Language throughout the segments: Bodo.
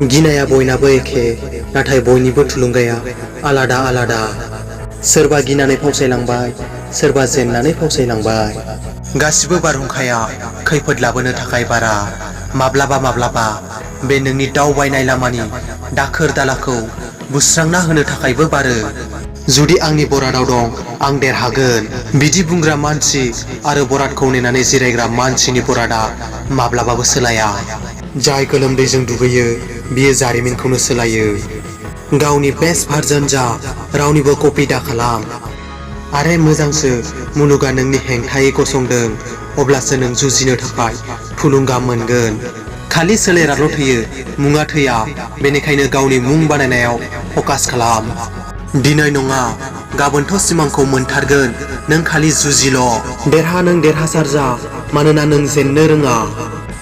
गिनाया बयनाबो एखे नाथाय बयनिबो थुलुंगाया आलादा आलादा सोरबा गिनानै फावसायलांबाय सोरबा जेननानै फावसायलांबाय गासिबो बारहुंखाया खैफोद लाबोनो थाखाय बारा माब्लाबा बे नोंनि दावबायनाय लामानि दाखोर दालाखौ बुस्रांना होनो थाखायबो बारो जुदि आंनि बरादाव दं आं देरहागोन बिदि बुंग्रा मानसि आरो बरादखौ नेनानै जिरायग्रा मानसिनि बरादा माब्लाबाबो सोलाया जाय गोलोमदैजों दुगैयो बियो जारिमिनखौनो सोलायो गावनि बेस्ट भार्जन जा रावनिबो कपि दा खालाम आरे मोजांसो मुलुगा नोंनि हेंथायै गसंदों अब्लासो नों जुजिनो थाखाय थुलुंगा मोनगोन खालि सोलेराल' थैयो मुङा थैया बेनिखायनो गावनि मुं बानायनायाव फकास खालाम दिनै नङा गाबोनथ' सिमांखौ मोनथारगोन नों खालि जुजिल' देरहा नों देरहासार जा मानोना नों जेननो रोङा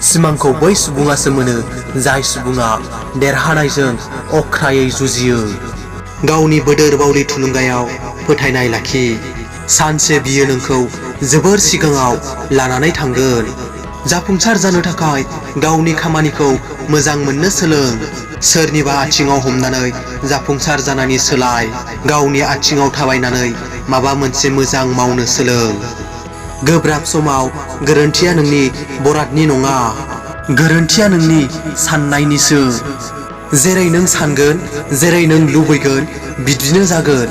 सिमांखौ बै सुबुङासो मोनो जाय सुबुङा देरहानायजों अख्रायै जुजियो गावनि बोदोर बावलि थुलुंगायाव फोथायनाय लाखि सानसे बियो नोंखौ जोबोर सिगाङाव लानानै थांगोन जाफुंसार जानो थाखाय गावनि खामानिखौ मोजां मोननो सोलों सोरनिबा आथिङाव हमनानै जाफुंसार जानायनि सोलाय गावनि आथिङाव थाबायनानै माबा मोनसे मोजां मावनो सोलों गोब्राब समाव गोरोन्थिया नोंनि बरादनि नङा गोरोन्थिया नोंनि साननायनिसो जेरै नों सानगोन जेरै नों लुबैगोन बिदिनो जागोन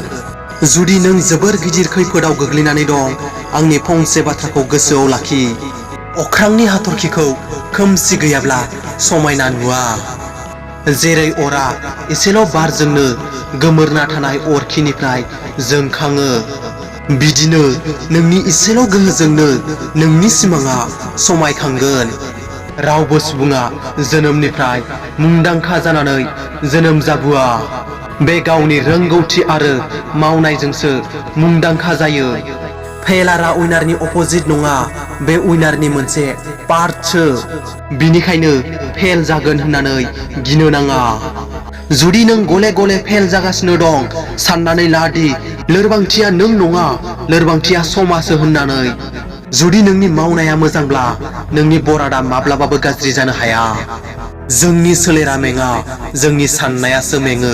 जुदि नों जोबोर गिदिर खैफोदाव गोग्लैनानै दं आंनि फंसे बाथ्राखौ गोसोआव लाखि अख्रांनि हाथरखिखौ खोमसि गैयाब्ला समायना नुवा जेरै अरा एसेल' बारजोंनो गोमोरना थानाय अरखिनिफ्राय जोंखाङो बिदिनो नोंनि इसेल' गोहोजोंनो नोंनि सिमाङा समायखांगोन रावबो सुबुङा जोनोमनिफ्राय मुंदांखा जानानै जोनोम जाबोआ बे गावनि रोंगौथि आरो मावनायजोंसो मुंदांखा जायो फेलारा उइनारनि अपोजिट नङा बे उइनारनि मोनसे पार्टसो बिनिखायनो फेल जागोन होननानै गिनो नाङा जुदि नों गले गले फेल जागासिनो दं साननानै ला दि लोरबांथिया नों नङा लोरबांथिया समासो होननानै जुदि नोंनि मावनाया मोजांब्ला नोंनि बरादा माब्लाबाबो गाज्रि जानो हाया जोंनि सोलेरा मेङा जोंनि साननायासो मेङो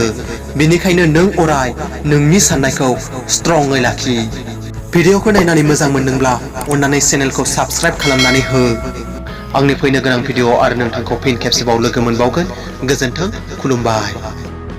बेनिखायनो नों अराय नोंनि साननायखौ स्ट्रङै लाखि भिडिअखौ नायनानै मोजां मोनदोंब्ला अन्नानै चेनेलखौ साबस्क्राइब खालामनानै हो आंनि फैनो गोनां भिडिअ आरो नोंथांखौ फिन खेबसेबाव लोगो मोनबावगोन गोजोन्थों खुलुमबाय।